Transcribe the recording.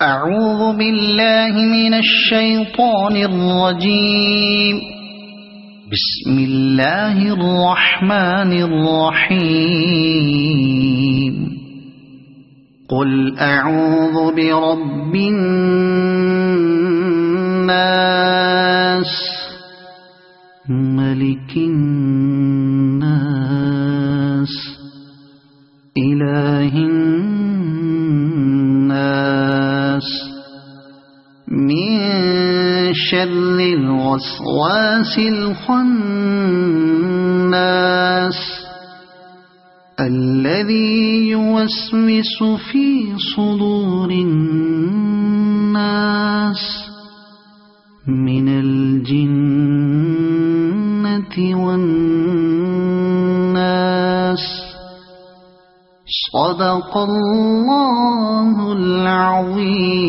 أعوذ بالله من الشيطان الرجيم. بسم الله الرحمن الرحيم. قل أعوذ برب الناس ملك الناس إله الناس من شر الوسواس الخناس الذي يوسوس في صدور الناس من الجنة والناس. صدق الله العظيم.